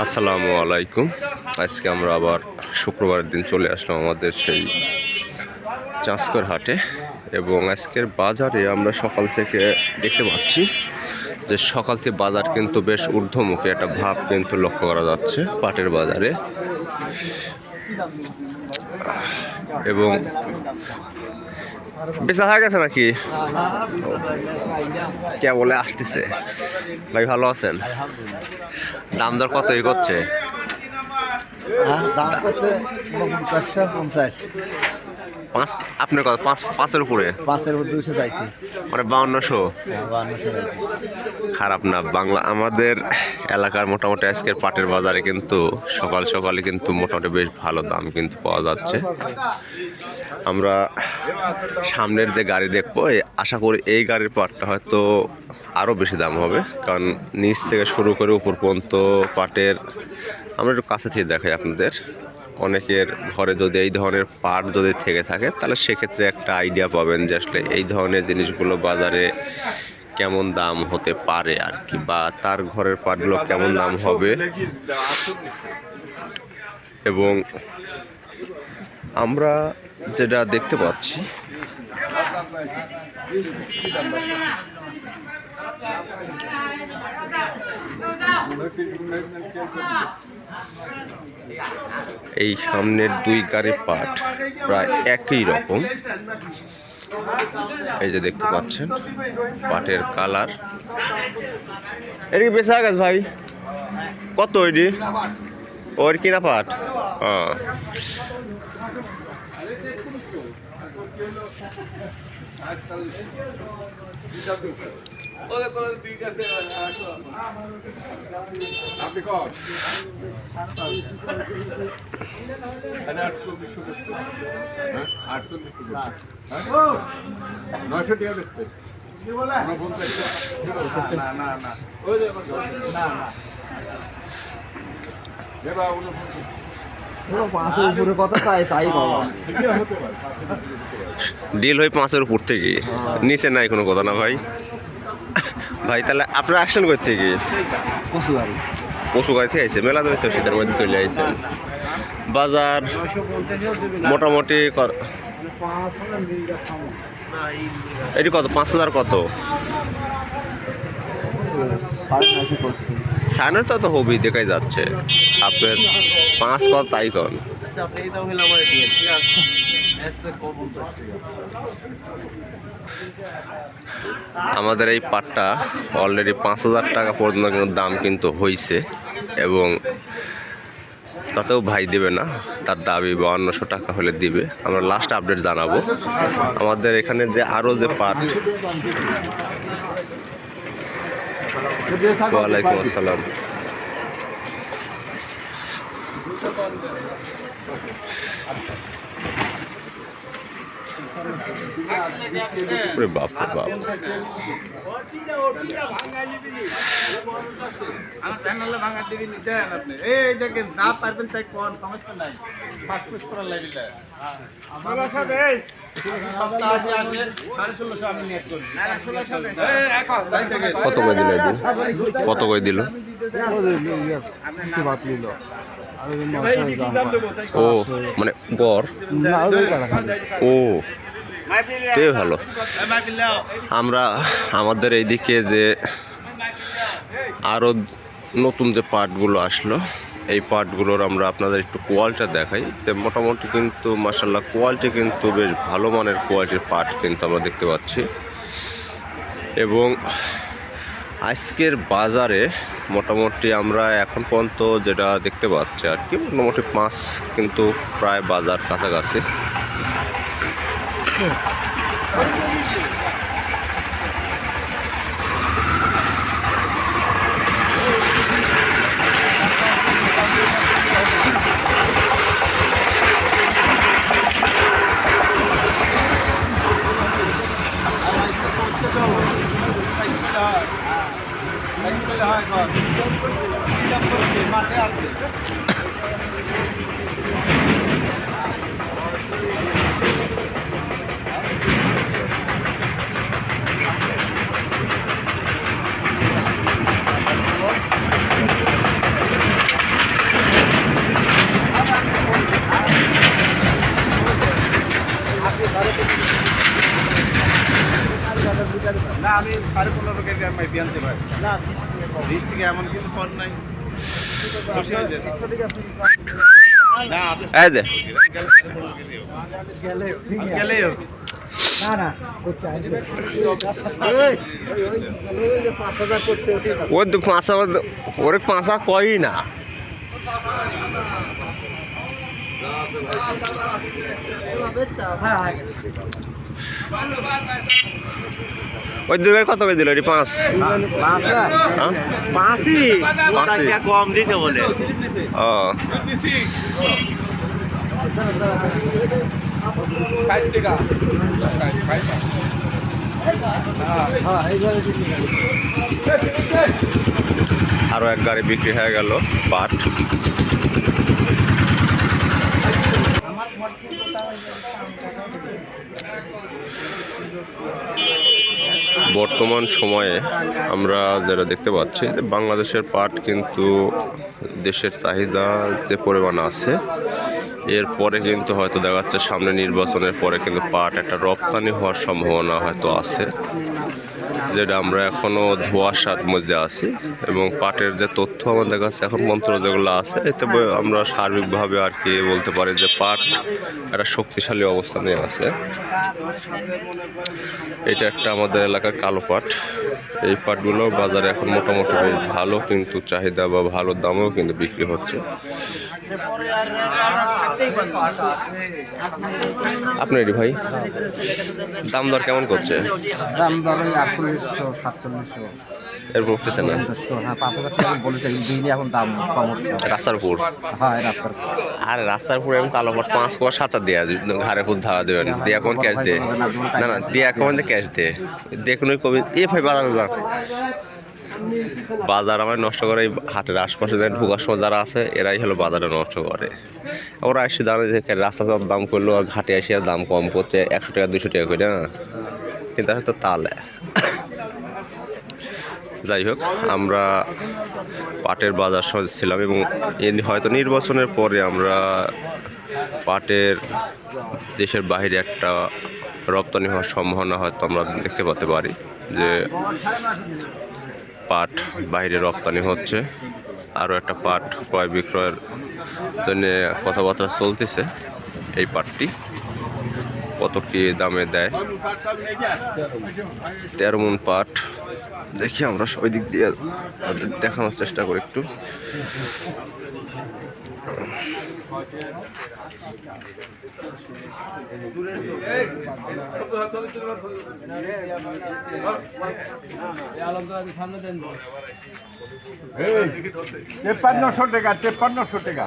আসসালামু আলাইকুম। আজকে আমরা আবার শুক্রবারের দিন চলে আসলাম আমাদের সেই চাঁচকর হাটে, এবং আজকের বাজারে আমরা সকাল থেকে দেখতে পাচ্ছি যে সকাল থেকে বাজার কিন্তু বেশ ঊর্ধ্বমুখী একটা ভাব কিন্তু লক্ষ্য করা যাচ্ছে পাটের বাজারে। এবং বেচা হয়ে গেছে নাকি? কে বলে আসতেছে? ভাই ভালো আছেন? দাম দর কত করছে? দাম করছে 450। পাঁচ আপনার কত? পাঁচের উপরে? 5-এর উপর 200 চাইছি, মানে 5200। 5200 চাইছি। খারাপ না। বাংলা আমাদের এলাকার মোটামুটি আজকের পাটের বাজারে কিন্তু সকাল সকালে কিন্তু মোটামুটি বেশ ভালো দাম কিন্তু পাওয়া যাচ্ছে। আমরা সামনের যে গাড়ি দেখবো, আশা করি এই গাড়ির পাটটা হয়তো আরও বেশি দাম হবে, কারণ নিচ থেকে শুরু করে উপর পর্যন্ত পাটের আমরা একটু কাছে থেকে দেখাই আপনাদের। অনেকের ঘরে যদি এই ধরনের পাট যদি থেকে থাকে তাহলে সেক্ষেত্রে একটা আইডিয়া পাবেন যে আসলে এই ধরনের জিনিসগুলো বাজারে কেমন দাম হতে পারে আর কি, বা তার ঘরের পাটগুলো কেমন দাম হবে। এবং আমরা যেটা দেখতে পাচ্ছি, এই সামনের দুই গাড়ি পাট প্রায় একই রকম। এই যে দেখতে পাচ্ছেন পাটের কালার। এটা কি বেচা গেছে ভাই? কত এটি? ওর কিনা পাট? ডিল হয় 5-এর উপর থেকে, নিচে নাই কোনো কথা না ভাই। ভাই তাহলে আপনারা আসছেন কই থেকে? পশু গাড়ি থেকে আইছে, মেলা ধরে শীতের মধ্যে চলে আইছেন। বাজার মোটামুটি এটি কত? 5000 কত? 9.5 তো হবেই, দেখাই যাচ্ছে। আপনার 5 কত তাই কন? আমাদের এই পাটটা অলরেডি 5000 টাকা পর্যন্ত কিন্তু দাম কিন্তু হয়েছে, এবং তাতেও ভাই দেবে না, তার দাবি 5200 টাকা হলে দিবে। আমরা লাস্ট আপডেট জানাবো। আমাদের এখানে যে আরও যে পাট। ওয়ালাইকুম আসসালাম। বাপ বাপ, কত করে দিল? কত করে দিল? ও মানে গড়? ও তে ভালো। আমরা আমাদের এইদিকে যে আরও নতুন যে পাটগুলো আসলো, এই পাটগুলোর আমরা আপনাদের একটু কোয়ালিটিটা দেখাই, যে মোটামুটি কিন্তু মাশাআল্লাহ কোয়ালিটি কিন্তু বেশ ভালো মানের কোয়ালিটির পাট কিন্তু আমরা দেখতে পাচ্ছি। এবং আজকের বাজারে মোটামুটি আমরা এখন পর্যন্ত যেটা দেখতে পাচ্ছি আর কি, মোটামুটি 5 কিন্তু প্রায় বাজার কাছাকাছি। 15 কেজি আমি বিয়ানতে পারি না 20 থেকে এমন কিছু কর নাই না এই যে গেলেই না না করছে ওই যে 5000 করছে ওটাই ওর তো পাঁচা ওর পাঁচা কই না হ্যাঁ ওই দুধের কত করে দিল এটি 5 হ্যাঁ? পাঁচই পাঁচই। কম দিছে বলে ও 60 টাকা হ্যাঁ এইভাবে আরো এক গাড়ি বিক্রি হয়ে গেল পাট বর্তমান সময়ে আমরা যেটা দেখতে পাচ্ছি যে বাংলাদেশের পাট কিন্তু দেশের চাহিদা যে পরিমাণ আছে এরপরে কিন্তু হয়তো দেখা যাচ্ছে সামনে নির্বাচনের পরে কিন্তু পাট একটা রপ্তানি হওয়ার সম্ভাবনা হয়তো আছে, যেটা আমরা এখনও ধোঁয়াশার মধ্যে আছি। এবং পাটের যে তথ্য আমাদের কাছে এখন মন্ত্র যেগুলো আছে এতে আমরা সার্বিকভাবে আর কি বলতে পারি যে পাট একটা শক্তিশালী অবস্থানে আছে। এটা একটা আমাদের এলাকার কালো পাট। এই পাটগুলো বাজারে এখন মোটামুটি বেশ ভালো কিন্তু চাহিদা বা ভালো দামেও কিন্তু বিক্রি হচ্ছে। আপনার ভাই দাম দর কেমন করছে? দাম ধরো 4800 4700 এরপর উঠতেছে না? হ্যাঁ 5000 টাকা বলেছে দিনে এখন দাম কম হচ্ছে রাস্তার উপর? হ্যাঁ রাস্তার আর রাস্তার উপরে এখন কালো পাট 5 কোয়া 7 দেওয়া ঘাড়ে ফুল ধারা দেবেন দিয়ে এখন ক্যাশ দে না না দিয়ে এখন ক্যাশ দে দেখুন ওই কবি এ ভাই বাজার যান বাজার আমার নষ্ট করে এই হাটের আশপাশে ঢোকার সময় যারা আছে এরাই হলো বাজারে নষ্ট করে। ওরা এসে দাঁড়ায় যে রাস্তা দাম করলো আর ঘাটে এসে আর দাম কম করছে 100 টাকা 200 টাকা করে না, কিন্তু আসলে তো তাহলে যাই হোক আমরা পাটের বাজার সঙ্গে ছিলাম এবং হয়তো নির্বাচনের পরে আমরা পাটের দেশের বাইরে একটা রপ্তানি হওয়ার সম্ভাবনা হয়তো আমরা দেখতে পেতে পারি যে পাট বাইরে রপ্তানি হচ্ছে। আরও একটা পাট ক্রয় বিক্রয়ের জন্য কথাবার্তা চলতেছে। এই পাটটি কত কি দামে দেয়? 13 মণ পাট। দেখি আমরা ওই দিক দিয়ে তাদের দেখানোর চেষ্টা করি একটু। সামনে 5300 টাকা 5300 টাকা।